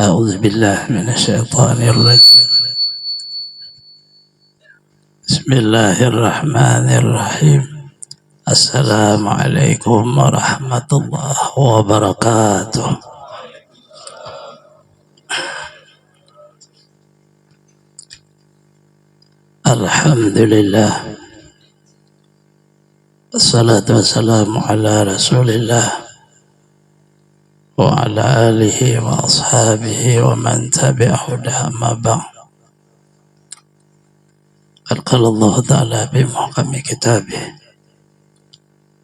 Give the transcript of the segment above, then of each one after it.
أعوذ بالله من الشيطان الرجيم. بسم الله الرحمن الرحيم. السلام عليكم ورحمة الله وبركاته. الحمد لله، الصلاة والسلام على رسول الله وعلى آله وأصحابه ومن تبع هداه. أما بعد، قال الله تعالى بمحكم كتابه: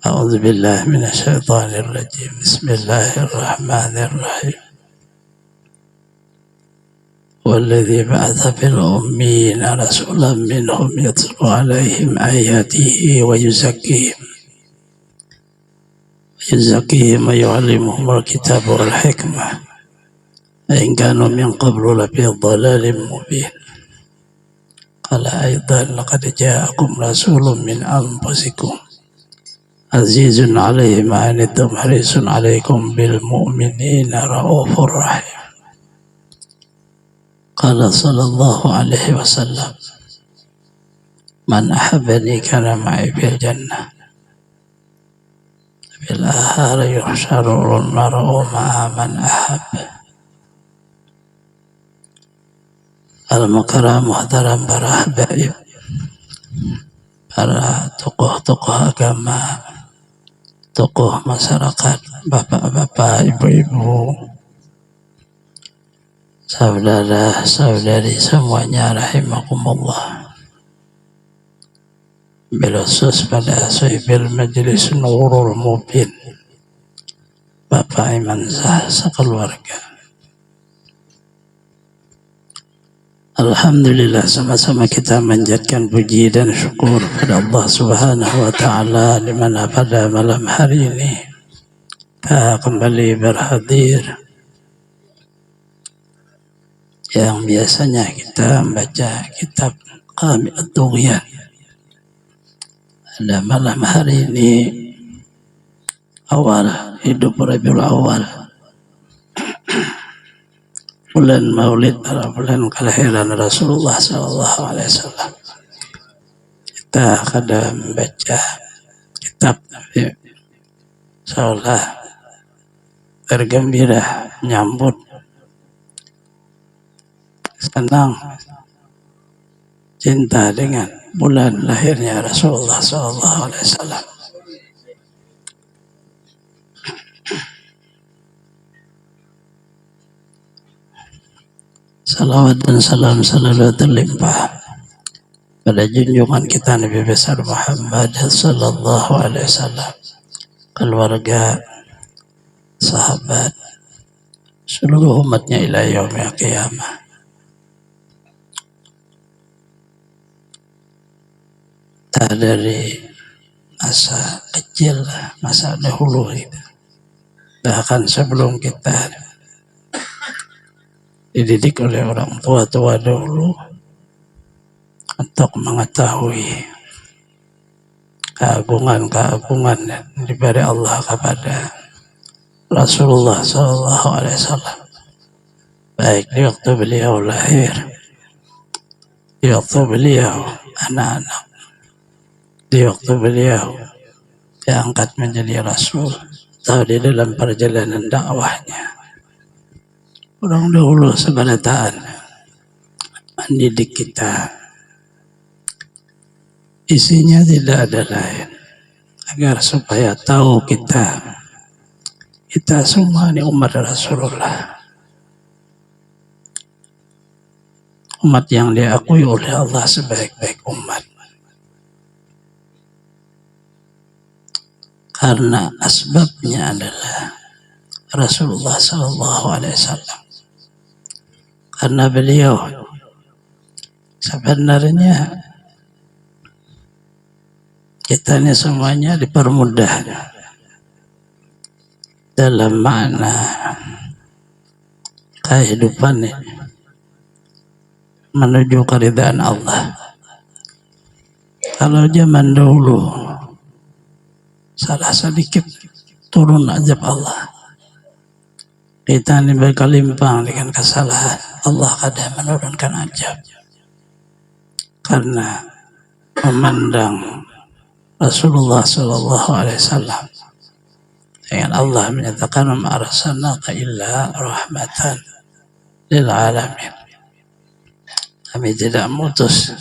أعوذ بالله من الشيطان الرجيم. بسم الله الرحمن الرحيم. والذي بعث في الأميين رسولا منهم يتلو عليهم آياته ويزكيهم ويعلمهم الكتاب والحكمة وإن كانوا من قبل لفي ضلال مبين. قال أيضا: لقد جاءكم رسول من أنفسكم عزيز عليه ما عنتم حريص عليكم بالمؤمنين رؤوف رحيم. قال صلى الله عليه وسلم: من أحبني كان معي في الجنة. في الآخر يحشر المرء مع من أحب. Al-Mukarram Muhtaram para habaib, para tokoh-tokoh agama, tokoh masyarakat, bapak-bapak, ibu-ibu, saudara-saudari semuanya rahimakumullah. Bilkhusus pada sahibil majlis Nurul Mubin, Bapak Iman Zah sekeluarga. Alhamdulillah, sama-sama kita menjadikan puji dan syukur pada Allah Subhanahu wa Ta'ala, di mana pada malam hari ini kita kembali berhadir. Yang biasanya kita membaca kitab Qami Ad-Dughyan, pada malam hari ini awal hidup Rabiul Awal, bulan Maulid, bulan kelahiran Rasulullah SAW. Kita akan membaca kitab, seolah bergembira menyambut, senang, cinta dengan bulan lahirnya Rasulullah SAW. Salawat dan salam selalu terlimpah pada junjungan kita Nabi besar Muhammad sallallahu alaihi wasallam, keluarga, sahabat, seluruh umatnya ila yaumil qiyamah. Tak dari masa kecil, masa dahulu itu, bahkan sebelum kita dididik oleh orang tua-tua dahulu untuk mengetahui keagungan-keagungan yang diberi Allah kepada Rasulullah SAW, baik di waktu beliau lahir, di waktu beliau anak-anak, di waktu beliau diangkat menjadi Rasul, atau di dalam perjalanan dakwahnya. Orang dahulu sebenarnya mendidik kita, isinya tidak ada lain, agar supaya tahu kita semua ini umat Rasulullah, umat yang diakui oleh Allah sebaik-baik umat, karena asbabnya adalah Rasulullah SAW. Karena beliau sebenarnya kita ini semuanya dipermudah dalam makna kehidupan ini menuju keridhaan Allah. Kalau zaman dahulu salah sedikit turun azab Allah, Kita ini berkelimpang dengan kesalahan. Allah kadang menurunkan azab karena memandang Rasulullah Sallallahu Alaihi Wasallam dengan Allah menyatakan ma arsalnaka illa rahmatan lil alamin. Kami tidak mutus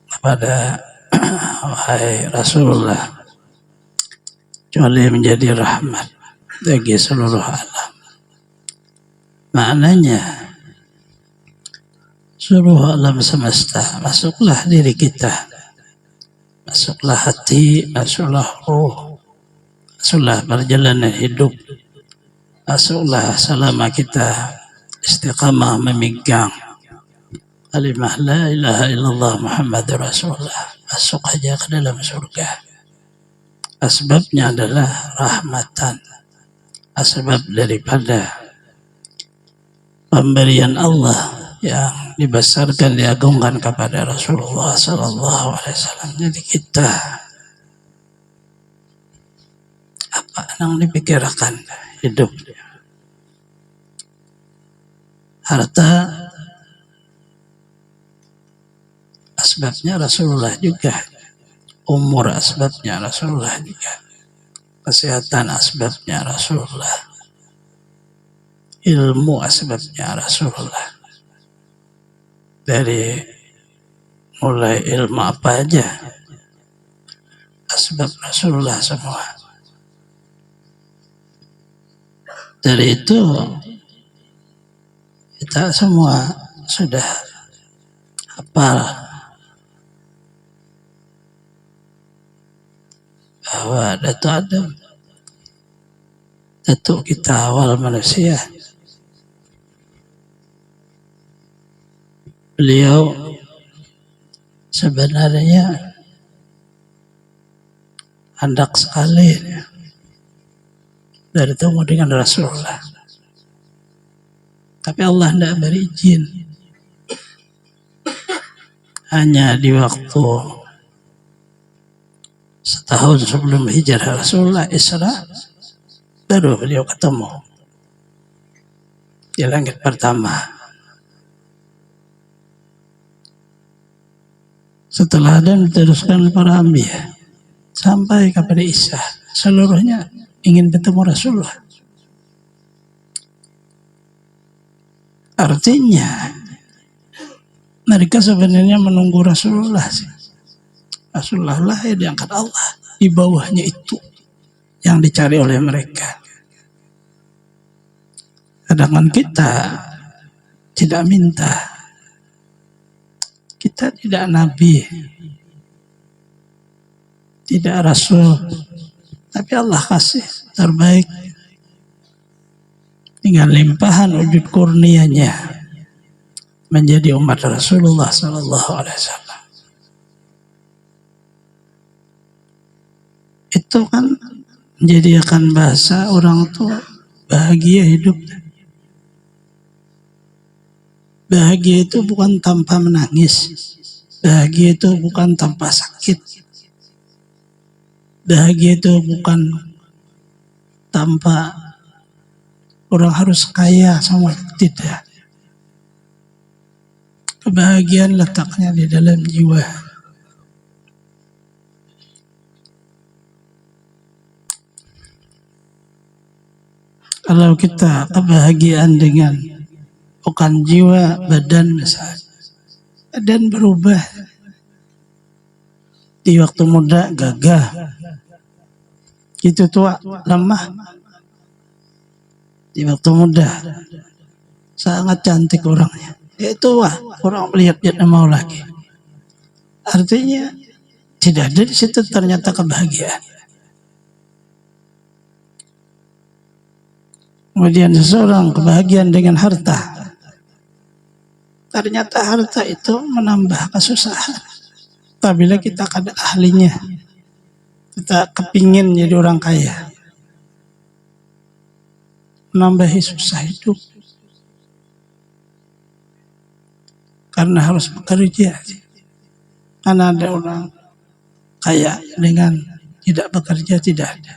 kepada wahai Rasulullah kecuali menjadi rahmat bagi seluruh alam. Maknanya seluruh alam semesta, masuklah diri kita, masuklah hati, masuklah ruh, masuklah perjalanan hidup, masuklah selama kita istiqamah memegang kalimah la ilaha illallah Muhammadur Rasulullah, masuk aja ke dalam surga. Asbabnya adalah rahmatan, asbab daripada pemberian Allah yang dibesarkan, diagungkan kepada Rasulullah Sallallahu Alaihi Wasallam. Jadi kita apa yang dipikirkan hidup, harta asbabnya Rasulullah juga, umur asbabnya Rasulullah juga, kesehatan asbabnya Rasulullah, ilmu asbabnya Rasulullah. Dari mulai ilmu apa aja asbab Rasulullah semua. Dari itu kita semua sudah hafal bahwa Datuk Adam, datuk kita awal manusia, beliau sebenarnya hendak sekali bertemu dengan Rasulullah, tapi Allah tidak beri izin. Hanya di waktu setahun sebelum hijrah Rasulullah Isra, baru beliau ketemu di langit pertama. Setelah Adam diteruskan para anbiya sampai kepada Isa, seluruhnya ingin bertemu Rasulullah. Artinya mereka sebenarnya menunggu Rasulullah sih. Rasulullah lah yang diangkat Allah, di bawahnya itu yang dicari oleh mereka. Sedangkan kita tidak minta. Kita tidak nabi, tidak rasul, tapi Allah kasih terbaik dengan limpahan wujud kurnianya menjadi umat Rasulullah Sallallahu Alaihi Wasallam. Itu kan menjadikan bahasa orang tua bahagia hidup. Bahagia itu bukan tanpa menangis. Bahagia itu bukan tanpa sakit. Bahagia itu bukan tanpa orang harus kaya sama, tidak. Kebahagiaan letaknya di dalam jiwa. Kalau kita kebahagiaan dengan bukan jiwa, badan misalnya. Badan berubah. Di waktu muda gagah. Gitu tua lemah. Di waktu muda sangat cantik orangnya. Itu orang melihat dia mau lagi. Artinya tidak ada di situ ternyata kebahagiaan. Kemudian seseorang kebahagiaan dengan harta. Ternyata harta itu menambah kesusahan. Apabila kita kada ahlinya, kita kepingin jadi orang kaya, menambahi susah hidup. Karena harus bekerja. Karena ada orang kaya dengan tidak bekerja, tidak ada.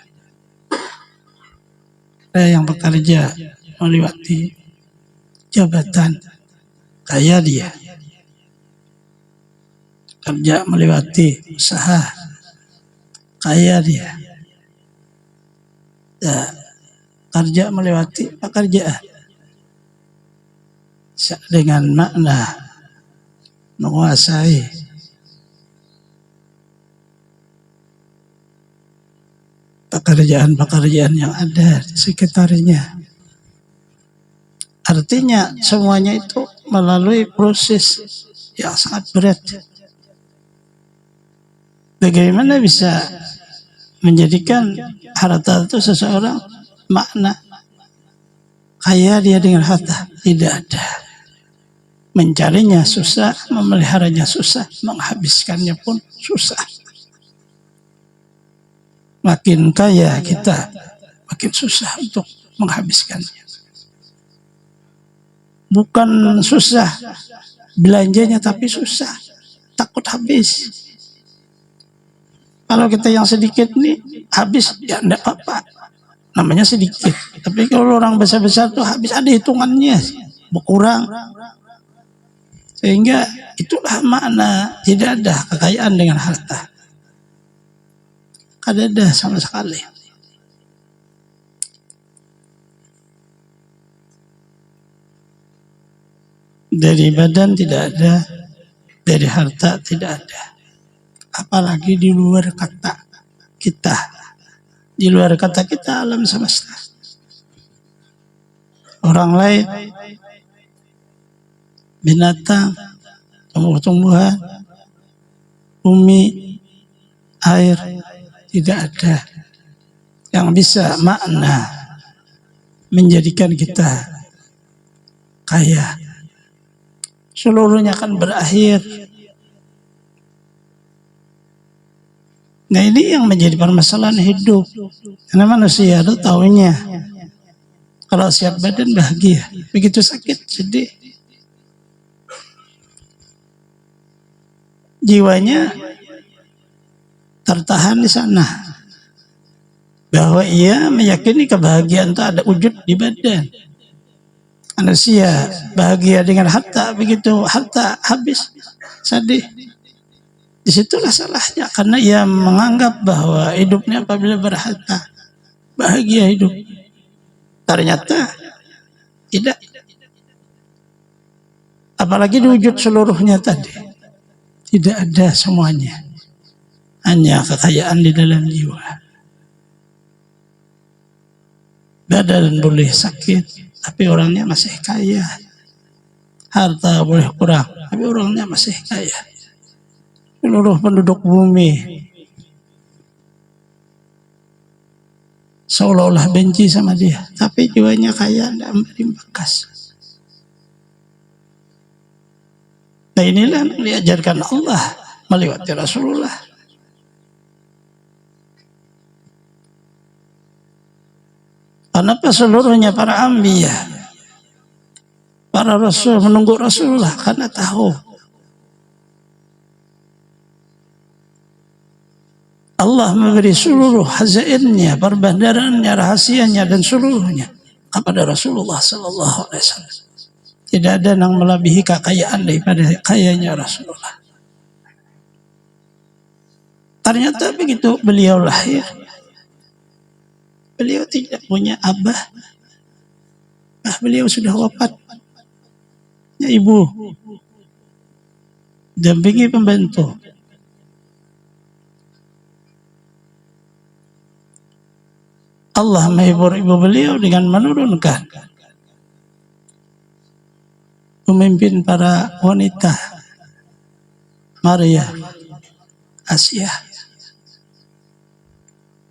Ada yang bekerja melewati jabatan, kaya dia. Kerja melewati usaha, kaya dia. Ya, kerja melewati pekerjaan dengan makna menguasai pekerjaan-pekerjaan yang ada di sekitarnya. Artinya semuanya itu melalui proses yang sangat berat. Bagaimana bisa menjadikan harta itu seseorang makna kaya dia dengan harta? Tidak ada. Mencarinya susah, memeliharanya susah, menghabiskannya pun susah. Makin kaya kita, makin susah untuk menghabiskannya. Bukan susah belanjanya, tapi susah, takut habis. Kalau kita yang sedikit nih habis, ya enggak apa-apa, namanya sedikit. Tapi kalau orang besar-besar tuh habis, ada hitungannya, berkurang. Sehingga itulah makna tidak ada kekayaan dengan harta. Tidak ada sama sekali. Dari badan tidak ada, dari harta tidak ada. Apalagi di luar kata kita. Di luar kata kita alam semesta. Orang lain, binatang, tumbuh-tumbuhan, bumi, air, tidak ada yang bisa makna menjadikan kita kaya. Seluruhnya akan berakhir. Nah, ini yang menjadi permasalahan hidup. Karena manusia itu tahunya kalau sehat badan bahagia, begitu sakit sedih. Jiwanya tertahan di sana, bahwa ia meyakini kebahagiaan itu ada wujud di badan. Manusia bahagia dengan harta, begitu harta habis sedih. Disitulah salahnya, karena ia menganggap bahwa hidupnya apabila berharta bahagia hidup. Ternyata tidak. Apalagi diwujud seluruhnya tadi, tidak ada semuanya. Hanya kekayaan di dalam jiwa. Badan boleh sakit, tapi orangnya masih kaya. Harta boleh kurang, tapi orangnya masih kaya. Seluruh penduduk bumi seolah-olah benci sama dia, tapi jiwanya kaya, tidak membekas. Nah, inilah yang diajarkan Allah melewati Rasulullah. Kenapa seluruhnya para anbiya, para rasul menunggu Rasulullah? Karena tahu Allah memberi seluruh hazainnya, perbandarannya, rahasianya, dan seluruhnya kepada Rasulullah Sallallahu Alaihi Wasallam. Tidak ada yang melebihi kekayaan daripada kayanya Rasulullah. Ternyata begitu beliau lahir, beliau tidak punya abah. Beliau sudah wafat. Ya, ibu dampingi pembantu. Allah menghibur ibu beliau dengan menurunkan pemimpin para wanita, Maria, Asia,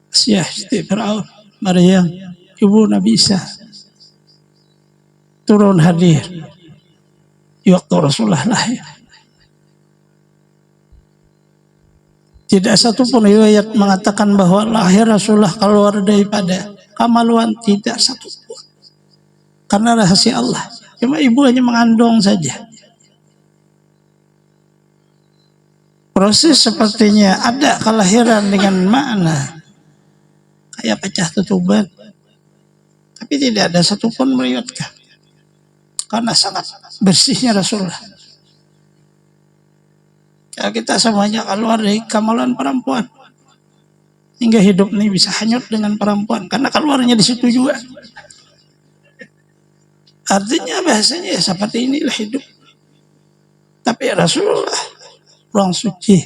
istri Fir'aun, Maryam, ibu Nabi Isa, turun hadir di waktu Rasulullah lahir. Tidak satu pun riwayat mengatakan bahwa lahir Rasulullah keluar daripada kemaluan, tidak satu pun. Karena rahasia Allah. Cuma ibu hanya mengandung saja. Proses sepertinya ada kelahiran dengan makna kayak pecah tutuban, tapi tidak ada satupun meriwayatkan. Karena sangat bersihnya Rasulullah. Ya, kita semuanya keluar dari kamalan perempuan. Hingga hidup ini bisa hanyut dengan perempuan. Karena keluarnya di situ juga. Artinya bahasanya ya seperti inilah hidup. Tapi Rasulullah ruang suci.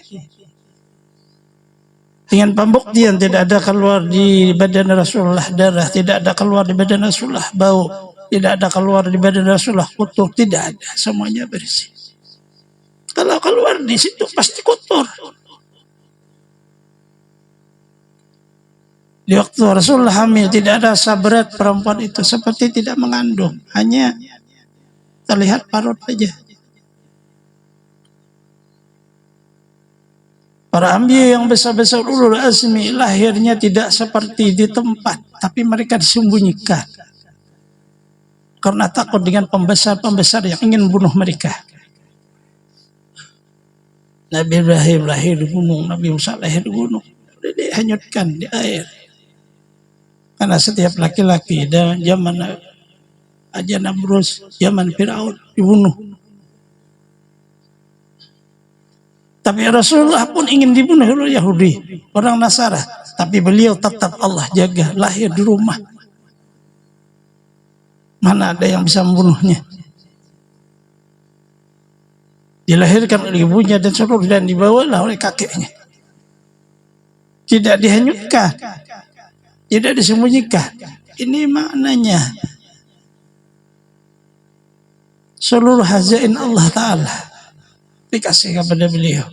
Dengan pembuktian tidak ada keluar di badan Rasulullah darah, tidak ada keluar di badan Rasulullah bau, tidak ada keluar di badan Rasulullah kotor, tidak ada, semuanya bersih. Kalau keluar di situ pasti kotor. Di waktu Rasulullah hamil tidak ada rasa berat perempuan itu, seperti tidak mengandung, hanya terlihat parut saja. Para anbiya yang besar-besar ulul azmi lahirnya tidak seperti di tempat, tapi mereka disembunyikan karena takut dengan pembesar-pembesar yang ingin bunuh mereka. Nabi Ibrahim lahir di gunung, Nabi Musa lahir di gunung, dihanyutkan di air. Karena setiap laki-laki dan zaman Aja Namrus, zaman Firaun dibunuh. Tapi Rasulullah pun ingin dibunuh oleh Yahudi, orang Nasara. Tapi beliau tetap Allah jaga, lahir di rumah. Mana ada yang bisa membunuhnya? Dilahirkan oleh ibunya dan seluruh dan dibawalah oleh kakeknya. Tidak dihanyutkan, tidak disembunyikan. Ini maknanya seluruh hazain Allah Ta'ala dikasih kepada beliau.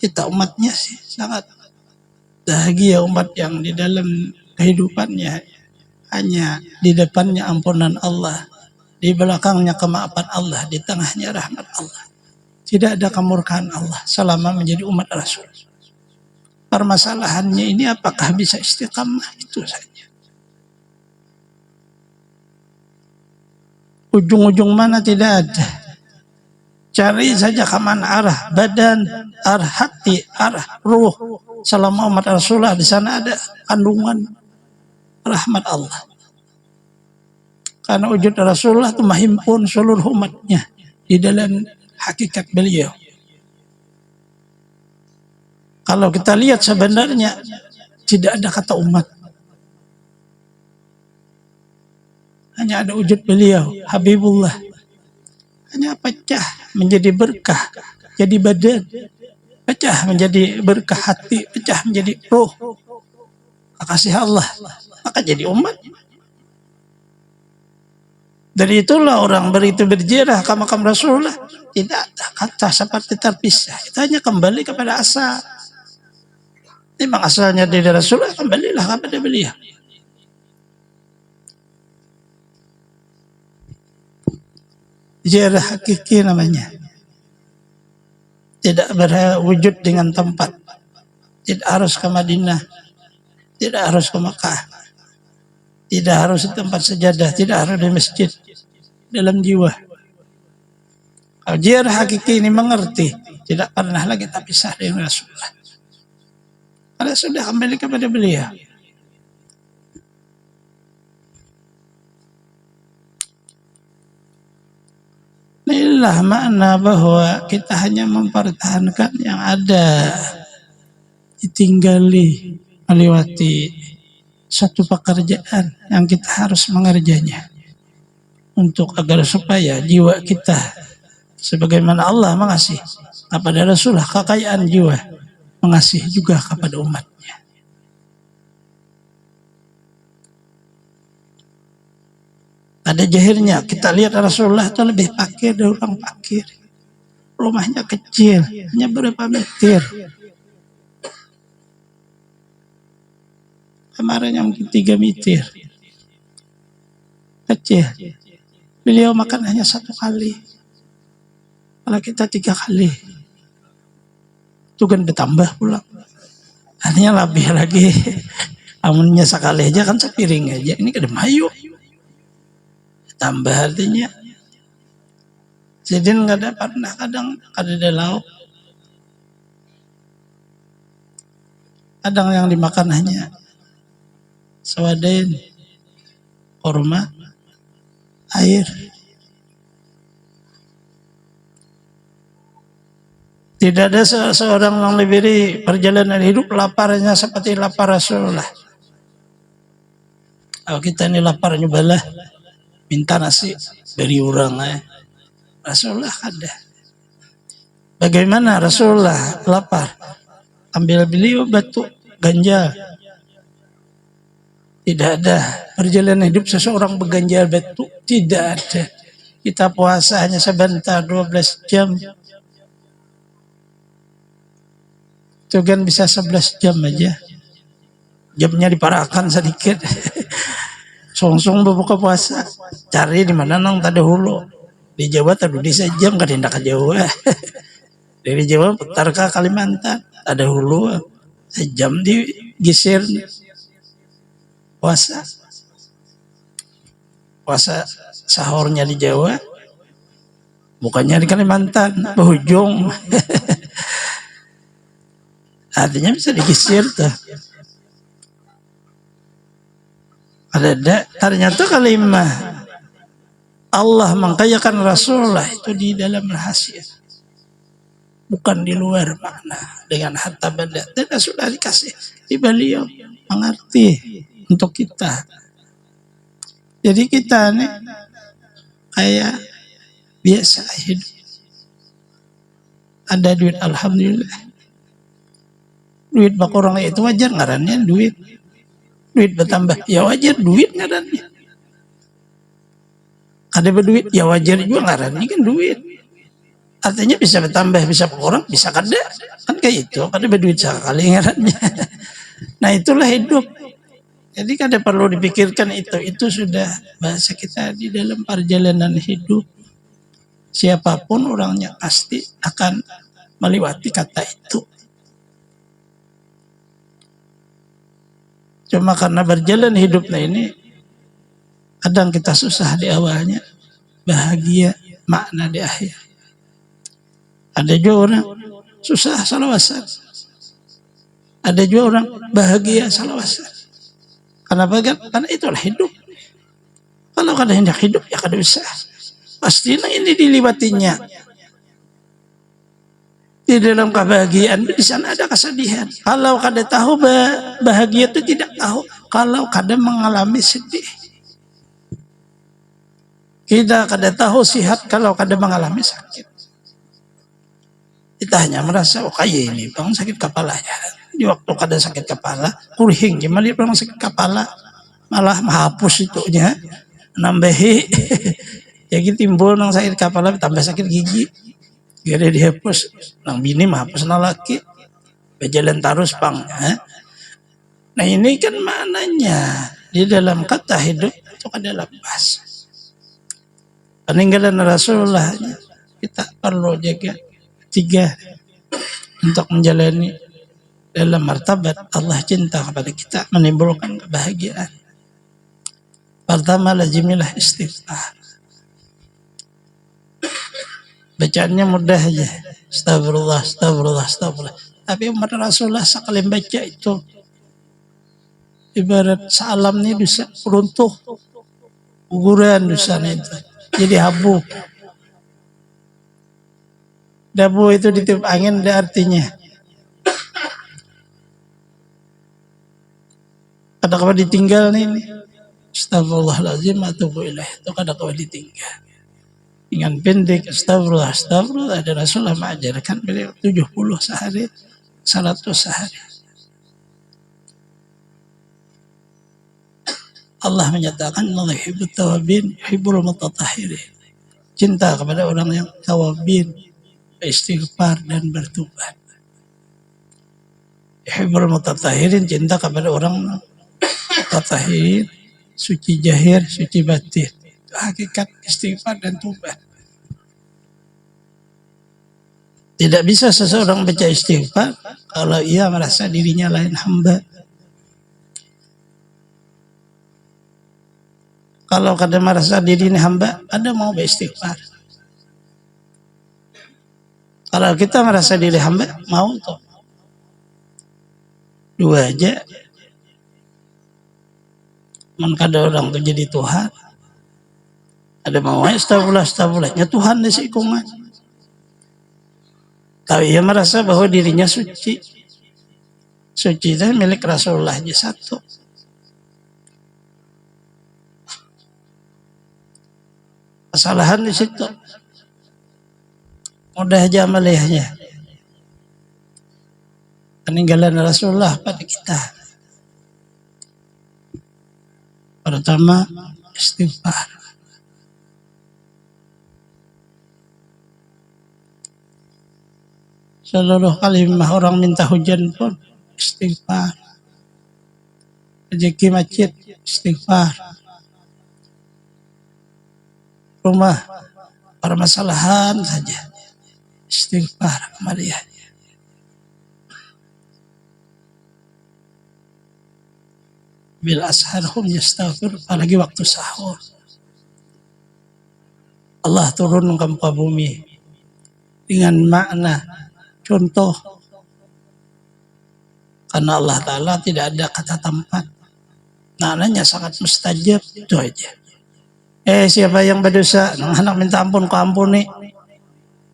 Kita umatnya sih sangat bahagia, umat yang di dalam kehidupannya hanya di depannya ampunan Allah, di belakangnya kemaafan Allah, di tengahnya rahmat Allah. Tidak ada kemurkaan Allah selama menjadi umat Rasul. Permasalahannya ini apakah bisa istiqamah, itu saja. Ujung-ujung mana tidak ada. Cari saja kemana arah badan, arah hati, arah ruh. Selama umat Rasulullah di sana ada kandungan rahmat Allah. Karena wujud Rasulullah itu menghimpun seluruh umatnya di dalam hakikat beliau. Kalau kita lihat sebenarnya tidak ada kata umat. Hanya ada wujud beliau, Habibullah. Hanya pecah menjadi berkah, jadi badan. Pecah menjadi berkah hati, pecah menjadi roh. Kasih Allah, maka jadi umat. Dari itulah orang beritu berziarah ke makam Rasulullah. Tidak ada kata seperti terpisah. Itu hanya kembali kepada asal. Memang asalnya dari Rasulullah, kembalilah kepada beliau. Ziarah hakiki namanya. Tidak berwujud dengan tempat. Tidak harus ke Madinah. Tidak harus ke Makkah. Tidak harus di tempat sejadah. Tidak harus di masjid. Dalam jiwa. Kalau ziarah hakiki ini mengerti. Tidak pernah lagi terpisah dengan Rasulullah. Karena sudah kembali kepada beliau. Inilah makna bahwa kita hanya mempertahankan yang ada, ditinggali, melewati satu pekerjaan yang kita harus mengerjanya untuk agar supaya jiwa kita sebagaimana Allah mengasihi kepada Rasulullah kekayaan jiwa, mengasihi juga kepada umatnya. Ada jahirnya, kita lihat Rasulullah itu lebih fakir dari orang fakir. Rumahnya kecil, hanya berapa meter. Kamarnya mungkin 3 meter. Kecil. Beliau makan hanya 1 kali. Kalau kita 3 kali. Itu kan bertambah pula. Artinya lebih lagi. Amunnya sekali aja kan sepiring aja. Ini kada mayu. Tambah artinya. Jadi nggak ada pernah kadang ada lauk. Kadang yang dimakan hanya sawadain, kurma, air. Tidak ada seorang yang diberi perjalanan hidup laparnya seperti lapar Rasulullah. Kalau kita ini lapar nyobalah minta nasi dari orang Rasulullah ada. Bagaimana Rasulullah lapar? Ambil beliau batu ganjal. Tidak ada perjalanan hidup seseorang berganjal batu. Tidak ada. Kita puasa hanya sebentar 12 jam. Itu kan bisa 11 jam aja. Jamnya diparahkan sedikit. Song-song berbuka puasa. Cari di mana nang tadi hulu. Di Jawa tadi di sejam kan tindak ke Jawa. Dari Jawa putar ke Kalimantan. Ada hulu. Sejam digisir. Puasa. Puasa sahurnya di Jawa. Bukannya di Kalimantan. Berhujung. Artinya bisa digisir tuh. Ternyata kalimat Allah mengkayakan Rasulullah itu di dalam rahasia. Bukan di luar makna. Dengan harta benda. Dan sudah dikasih di beliau. Mengerti untuk kita. Jadi kita nih kayak biasa hidup. Ada duit alhamdulillah. Duit bak orang itu wajar ngarannya duit. Duit bertambah ya wajar duit ngarannya. Ada berduit ya wajar juga ngarannya kan duit. Artinya bisa bertambah bisa berkurang bisa kada kan kayak itu. Ada berduit sekali ngarannya. Nah itulah hidup. Jadi kada perlu dipikirkan itu sudah bahasa kita di dalam perjalanan hidup. Siapapun orangnya pasti akan melewati kata itu. Cuma karena berjalan hidupnya ini, kadang kita susah di awalnya, bahagia makna di akhir. Ada juga orang susah salawasan. Ada juga orang bahagia salawasan. Kenapa kan? Karena itulah hidup. Kalau kada hendak hidup ya kada bisa. Pastinya ini dilewatinya. Di dalam kebahagiaan di sana ada kesedihan. Kalau kada tahu bahagia itu tidak tahu. Kalau kada mengalami sedih. Kita kada tahu sihat kalau kada mengalami sakit. Kita hanya merasa oh kayak ini bang sakit kepala ya. Di waktu kada sakit kepala, kurhing gimana dia bang sakit kepala malah menghapus itunya, nambahi. Jadi timbul nang sakit kepala tambah sakit gigi. Gede dihapus, nang bini menghapus nang laki, berjalan terus pang. Nah ini kan maknanya di dalam kata hidup itu adalah lepas. Peninggalan Rasulullah kita perlu jaga 3 untuk menjalani dalam martabat Allah cinta kepada kita menimbulkan kebahagiaan. Pertama lazimilah istighfar. Bacaannya mudah aja. Astagfirullah, astagfirullah, astagfirullah. Tapi umat Rasulullah sekali baca itu ibarat salam nih bisa runtuh. Guguran dosanya itu. Jadi habu. Dabu itu ditiup angin ada artinya. Kadang-kadang ditinggal nih. Astagfirullahaladzim atubu ilaih. Itu kadang-kadang ditinggal. Dengan pendek astagfirullah astagfirullah ada Rasulullah mengajarkan beliau 70 sehari 100 sehari. Allah menyatakan Allah yuhibbut tawabin yuhibbul mutatahhirin. Cinta kepada orang yang tawabin, istighfar dan bertobat. Yuhibbul mutatahhirin cinta kepada orang mutatahhirin, suci zahir, suci batin. Hakikat istighfar dan tobat. Tidak bisa seseorang baca istighfar kalau ia merasa dirinya lain hamba. Kalau kada merasa dirinya hamba, ada mau beristighfar. Kalau kita merasa diri hamba, mau tuh. 2 aja. Kada orang tuh jadi Tuhan. Ada mau astagfirullah, Tuhan di sikungan. Tapi ia merasa bahwa dirinya suci. Suci itu milik Rasulullah aja satu. Kesalahan di situ. Mudah aja amaliyahnya. Peninggalan Rasulullah pada kita. Pertama, istighfar. Seluruh kali orang minta hujan pun istighfar. Rezeki masjid, istighfar. Rumah, permasalahan saja, istighfar amaliyah. Bil ashar hum yastaghfir, apalagi waktu sahur. Allah turun ke muka bumi dengan makna contoh, karena Allah Ta'ala tidak ada kata tempat, maknanya sangat mustajab, itu aja. Siapa yang berdosa, anak minta ampun, kau ampuni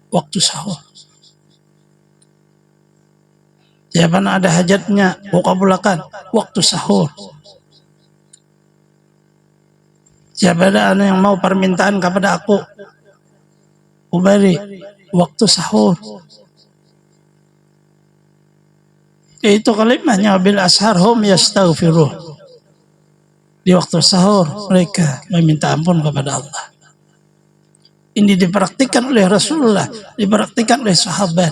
waktu sahur. Siapa yang ada hajatnya, kau kabulkan waktu sahur. Siapa ada yang mau permintaan kepada aku beri waktu sahur. Itu kalimatnya bil ashar hum yastaghfiruh. Di waktu sahur mereka meminta ampun kepada Allah. Ini dipraktikkan oleh Rasulullah, dipraktikkan oleh sahabat,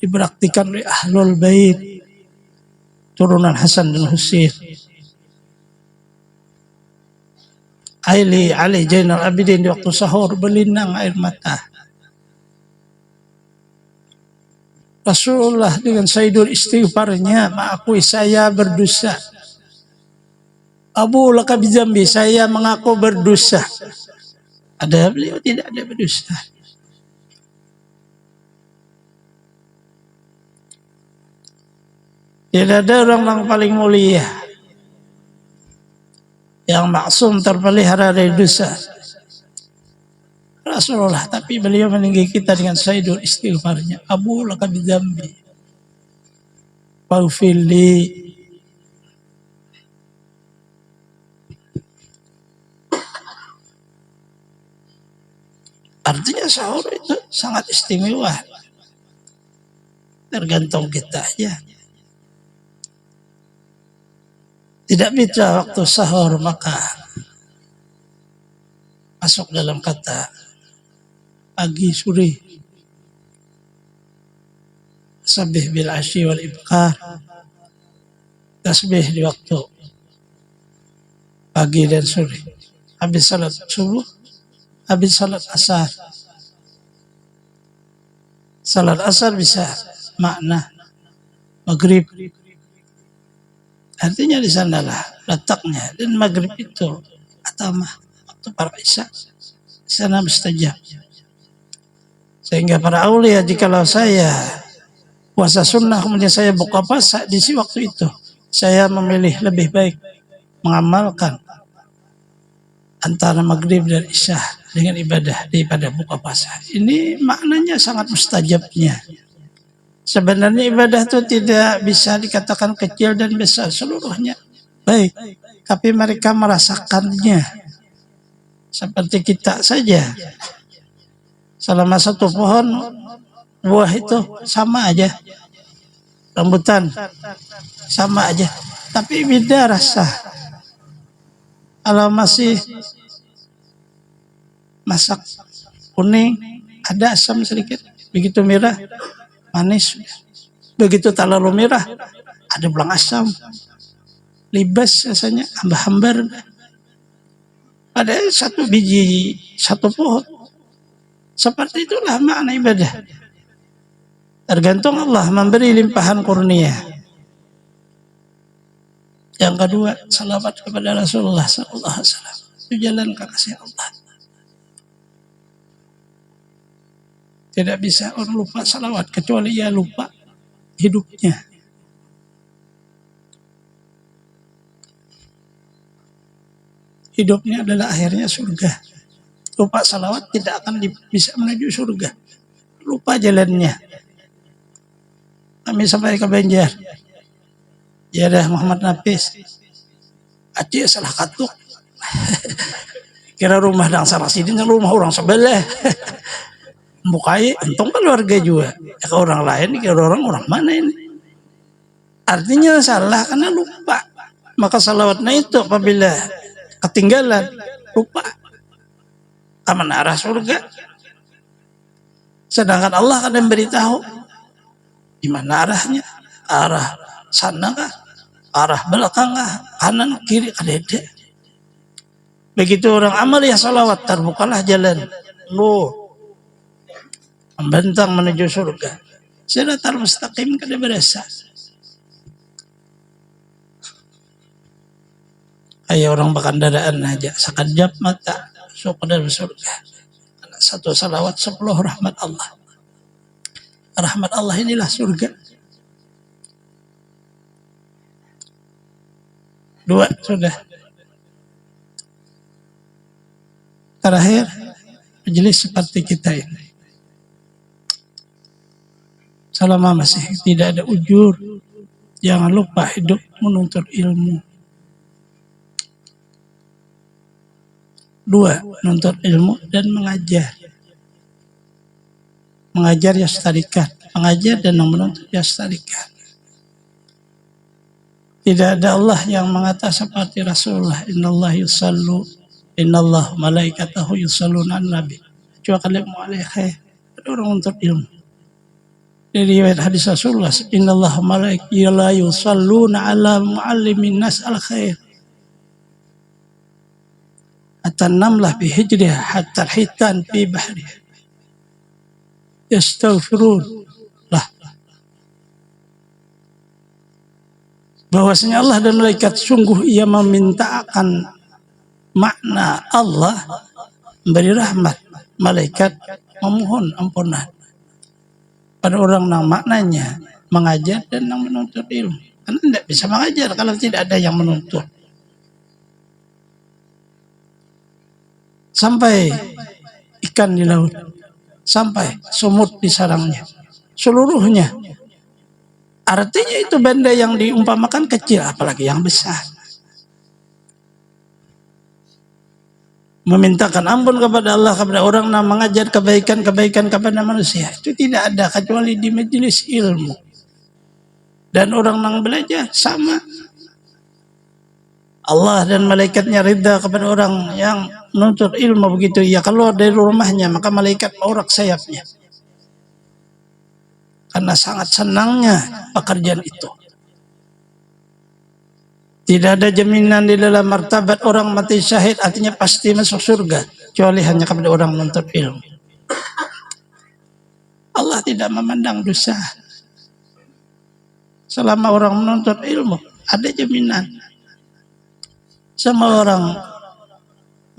dipraktikkan oleh ahlul bait, turunan Hasan dan Husain. Ali Zainal Abidin di waktu sahur berlinang air mata. Rasulullah dengan sayyidul istighfarnya mengakui saya berdosa. Abu laka bizambi, saya mengaku berdosa. Ada beliau tidak ada berdosa. Tidak ada orang yang paling mulia yang maksum terpelihara dari dosa, Rasulullah, tapi beliau meninggi kita dengan sayyidul istighfarnya. Abu laka bidzambi waghfirli. Artinya sahur itu sangat istimewa. Tergantung kita ya. Tidak bisa waktu sahur maka masuk dalam kata pagi sore. Tasbih bil asyi wal ibkar. Tasbih di waktu pagi dan sore. Habis salat subuh, habis salat asar. Salat asar bisa makna maghrib. Artinya di sanalah letaknya, dan maghrib itu atamah waktu para isya, di sana mustajab. Sehingga para aulia, jikalau saya puasa sunnah kemudian saya buka puasa di waktu itu, saya memilih lebih baik mengamalkan antara maghrib dan isya dengan ibadah daripada buka puasa. Ini maknanya sangat mustajabnya. Sebenarnya ibadah itu tidak bisa dikatakan kecil dan besar, seluruhnya baik, tapi mereka merasakannya seperti kita saja. Selama satu pohon buah itu sama aja, rambutan sama aja, tapi beda rasa. Kalau masih masak kuning ada asam sedikit, begitu merah manis, begitu terlalu merah ada belang asam, libas rasanya, hambar-hambar. Ada satu biji satu pohon. Seperti itulah makna ibadah. Tergantung Allah memberi limpahan kurnia. Yang kedua, salawat kepada Rasulullah sallallahu alaihi wasallam. Itu jalan kekasih Allah. Tidak bisa orang lupa salawat kecuali ia lupa hidupnya. hidupnya adalah akhirnya surga. Lupa salawat tidak akan bisa menuju surga. Lupa jalannya. Kami sampai ke Banjar. Ya dah Muhammad Nafis. Aceh salah katuk. Kira rumah dang sarah sidin rumah orang sebelah. Bukai untung keluarga juga. Ya, ke orang lain kira orang mana ini? Artinya salah karena lupa. Maka salawatnya itu apabila ketinggalan lupa. Aman arah surga. Sedangkan Allah akan memberitahu di mana arahnya, arah sana kah, arah belakang kah, kanan kiri ada. Begitu orang amal ya salawat terbukalah jalan nur membentang menuju surga. Siratal mustaqim kada berasa. Ayo orang bakandadaan aja sekejap mata masuk ke surga. Satu salawat 10 rahmat Allah. Rahmat Allah inilah surga. 2 sudah. Terakhir majelis seperti kita ini. Selama masih tidak ada ujur, jangan lupa hidup menuntut ilmu. 2, menuntut ilmu dan mengajar. Mengajar yastarikat, mengajar dan menuntut yastarikat. Tidak ada Allah yang mengata seperti Rasulullah. Innallah yusallu, innallah malaikatahu yusalluna an-nabi. Cua kalimu alaihi. Ada orang menuntut ilmu. Dari riwayat hadis Rasulullah, innallah malaikatahu yusalluna ala muallimin nas al-khair. At-namlah bihijriha hatta hitan fi bahriha. Yastaghfirun lah. Bahwasanya Allah dan malaikat sungguh ia memintakan makna Allah memberi rahmat, malaikat memohon ampunan pada orang yang maknanya mengajar dan yang menuntut ilmu. Karena tidak bisa mengajar kalau tidak ada yang menuntut. Sampai ikan di laut, sampai semut di sarangnya, seluruhnya. Artinya itu benda yang diumpamakan kecil, apalagi yang besar. Memintakan ampun kepada Allah, kepada orang yang mengajar kebaikan-kebaikan kepada manusia, itu tidak ada kecuali di majelis ilmu. Dan orang yang belajar sama. Allah dan malaikatnya ridha kepada orang yang menuntut ilmu begitu. Ia keluar dari rumahnya, maka malaikat maurak sayapnya. Karena sangat senangnya pekerjaan itu. Tidak ada jaminan di dalam martabat orang mati syahid, artinya pasti masuk surga. Kecuali hanya kepada orang menuntut ilmu. Allah tidak memandang dosa. Selama orang menuntut ilmu, ada jaminan. Semua orang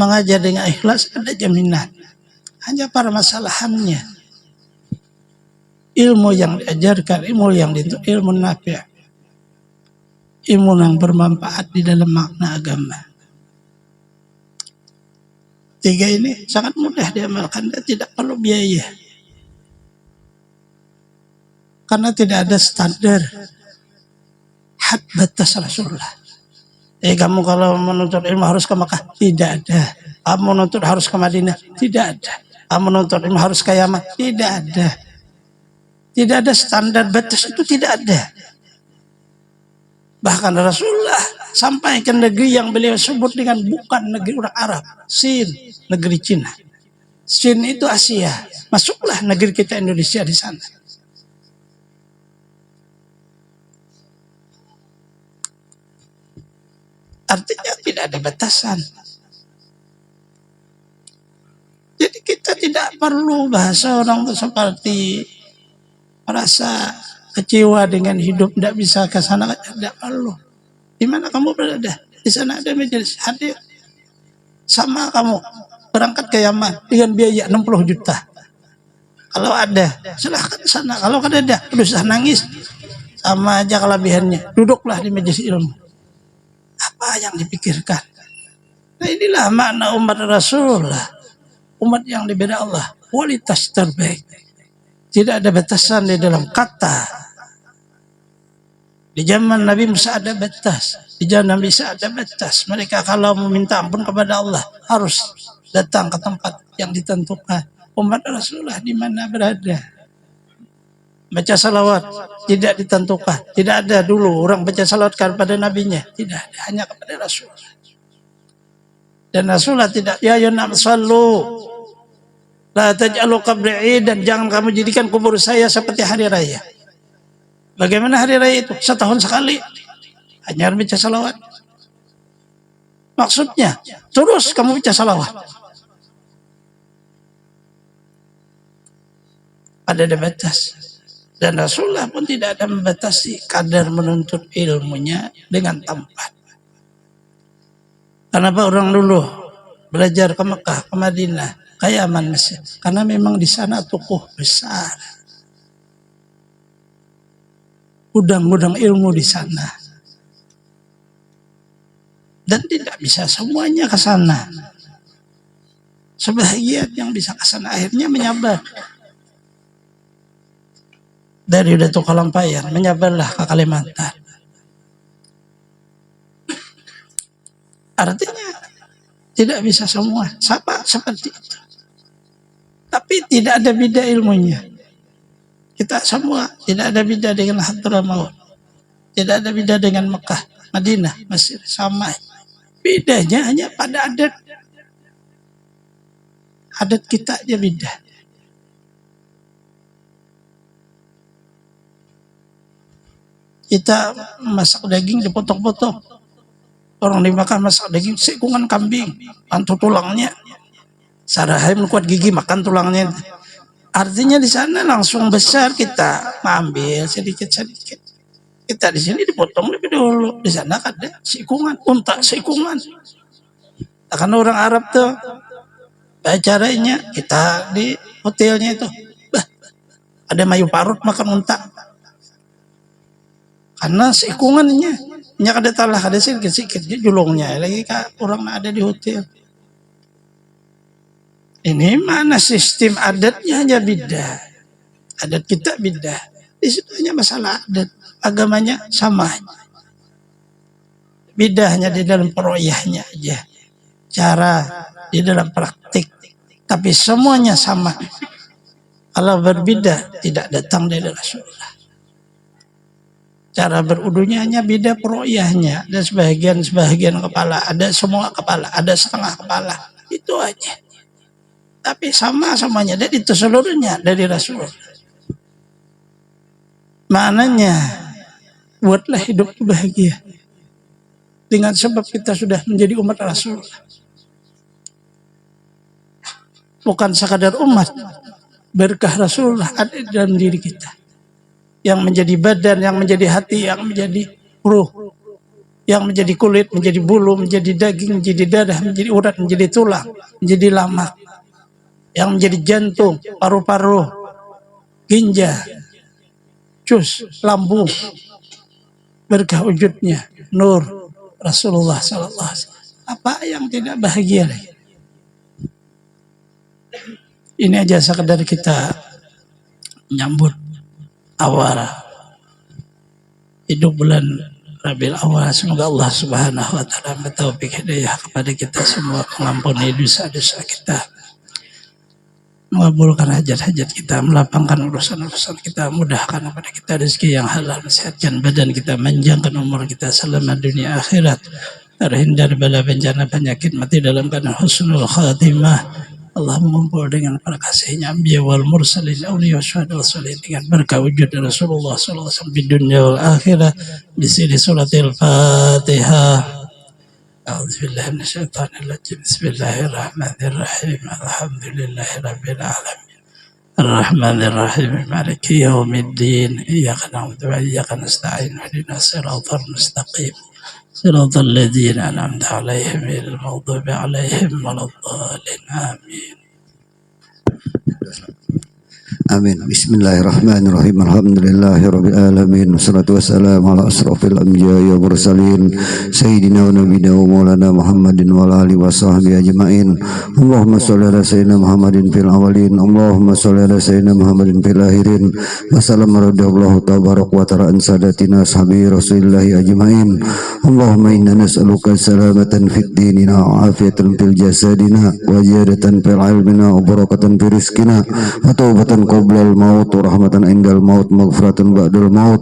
mengajar dengan ikhlas ada jaminan. Hanya permasalahannya ilmu yang diajarkan, ilmu yang itu ilmu nafi', ilmu yang bermanfaat di dalam makna agama. 3 ini sangat mudah diamalkan dan tidak perlu biaya. Karena tidak ada standar had batas Rasulullah. Kamu kalau menuntut ilmu harus ke Makkah? Tidak ada. Kamu menuntut harus ke Madinah? Tidak ada. Kamu menuntut ilmu harus ke Yaman? Tidak ada. Tidak ada standar batas, itu tidak ada. Bahkan Rasulullah sampai ke negeri yang beliau sebut dengan bukan negeri orang Arab, Sin, negeri Cina. Sin itu Asia. Masuklah negeri kita Indonesia di sana. Artinya tidak ada batasan. Jadi kita tidak perlu bahasa orang itu seperti merasa kecewa dengan hidup, tidak bisa ke sana, tidak perlu. Di mana kamu berada? Di sana ada majelis, hadir. Sama kamu berangkat ke Yaman dengan biaya 60 juta. Kalau ada, silahkan ke sana. Kalau kada ada, usah nangis. Sama aja kelebihannya. Duduklah di majelis ilmu. Apa yang dipikirkan? Nah inilah makna umat Rasulullah, umat yang diberi Allah, kualitas terbaik. Tidak ada batasan di dalam kata. Di zaman Nabi Musa ada batas, di zaman Nabi Isa ada batas. Mereka kalau meminta ampun kepada Allah harus datang ke tempat yang ditentukan. Umat Rasulullah di mana berada, baca salawat tidak ditentukan. Tidak ada dulu orang baca salawat kepada nabinya, tidak ada, hanya kepada Rasulullah. Dan Rasulullah tidak, ya yunam sallu la taj'alu qabri, dan jangan kamu jadikan kubur saya seperti hari raya. Bagaimana hari raya itu? Setahun sekali. Hanya baca salawat. Maksudnya, terus kamu baca salawat. Ada batas. Dan Rasulullah pun tidak ada membatasi kadar menuntut ilmunya dengan tempat. Kenapa orang dulu belajar ke Mekah, ke Madinah, ke Yaman, Mesir? Karena memang di sana tokoh besar. Gudang-gudang ilmu di sana. Dan tidak bisa semuanya ke sana. Sebahagian yang bisa ke sana akhirnya menyabar. Dari Datuk Kalampayan menyabarlah ke Kalimantan. Artinya tidak bisa semua sama seperti itu. Tapi tidak ada beda ilmunya. Kita semua tidak ada beda dengan Hadramaut. Tidak ada beda dengan Mekah, Madinah, Mesir, sama. Bedanya hanya pada adat. Adat kita aja beda. Kita masak daging dipotong-potong. Orang di Mekah masak daging sekungan kambing, pantu tulangnya. Sarahim kuat gigi makan tulangnya. Artinya di sana langsung besar, kita mengambil sedikit-sedikit. Kita di sini dipotong lebih dulu. Di sana ada sikungan, unta sikungan. Karena orang Arab tuh acaranya kita di hotelnya itu, ada mayu parut makan unta. Karena sikungannya, nya ada talah ada sedikit-sedikit julungnya. Lagi orang ada di hotel. Ini mana sistem adatnya hanya beda. Adat kita beda. Di situ hanya masalah adat. Agamanya sama. Beda hanya di dalam peroyahnya aja. Cara di dalam praktik. Tapi semuanya sama. Kalau berbeda tidak datang dari Rasulullah. Cara berudunya hanya beda peroyahnya. Ada sebagian kepala. Ada semua kepala. Ada setengah kepala. Itu aja. Tapi sama-samanya, dan itu seluruhnya dari Rasulullah. Maknanya, buatlah hidup bahagia. Dengan sebab kita sudah menjadi umat Rasulullah. Bukan sekadar umat, berkah Rasulullah ada di dalam diri kita. Yang menjadi badan, yang menjadi hati, yang menjadi ruh. Yang menjadi kulit, menjadi bulu, menjadi daging, menjadi darah, menjadi urat, menjadi tulang, menjadi lamak. Yang menjadi jantung, paru-paru, ginjal, cus, lambung, berkah wujudnya, nur Rasulullah SAW. Apa yang tidak bahagia lagi? Ini aja sekedar kita menyambut awal hidup bulan Rabiul Awal. Semoga Allah Subhanahu wa taala bertaufik hidayah kepada kita semua, mengampuni dosa-dosa kita, mengabulkan hajat-hajat kita, melapangkan urusan-urusan kita, mudahkan kepada kita rezeki yang halal, sehatkan badan kita, panjangkan umur kita selama dunia akhirat, terhindar bala bencana penyakit, mati dalam keadaan husnul khatimah. Allah mengumpul dengan para kasihnya anbiya wal mursalin, awliya syuhada wal salihin, dengan berkah wujud Rasulullah sallallahu alaihi wasallam di dunia wal akhirah, di sini suratil Fatihah. أعوذ بالله من الشيطان الرجيم بسم الله الرحمن الرحيم الحمد لله رب العالمين الرحمن الرحيم مالك يوم الدين إياك نعبد وإياك نستعين اهدنا الصراط المستقيم صراط الذين أنعمت عليهم غير المغضوب عليهم ولا الضالين آمين. Amin. Bismillahirrahmanirrahim. Alhamdulillahirabbil alamin. Wassalatu wassalamu ala asrofil anbiya'i wa mursalin sayyidina wa nabiyina wa maulana Muhammadin wa ala alihi wa sahbihi ajmain. Allahumma shalli ala sayyidina Muhammadin fil awwalin. Allahumma shalli ala sayyidina Muhammadin fil akhirin. Wassalamu radhiyallahu tabaraka wa ta'ala an sadatina ashabi Rasulillahi ajmain. Allahumma inna nas'aluka salamatan fid dinina wa afiyatan fil jasadina wa ziyadatan fil ilmina wa barakatan fil rizqina wa taubatan qablal maut wa rahmatan indal maut maghfiratan ba'dal maut.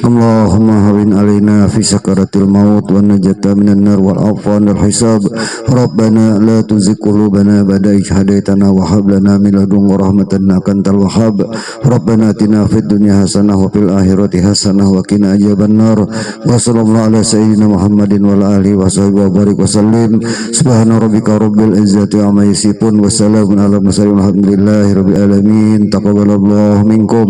Allahumma hawin alaina fi sakaratil maut wa najata minan nar wal afwan wal hisab. Rabbana la tuzigh qulubana ba'da idh hadaitana wa hab lana min ladunka rahmatan innaka antal wahhab. Rabbana atina fid dunya hasanah wa fil akhirati hasanah wa qina adzaban nar. Wa sallallahu ala sayyidina Muhammadin wa ala alihi wa sahbihi wa barik wa sallim. Subhana rabbika rabbil izzati amma yasifun wa salamun ala mursalin walhamdulillahi rabbil alamin. Taqabbalallahu minkum.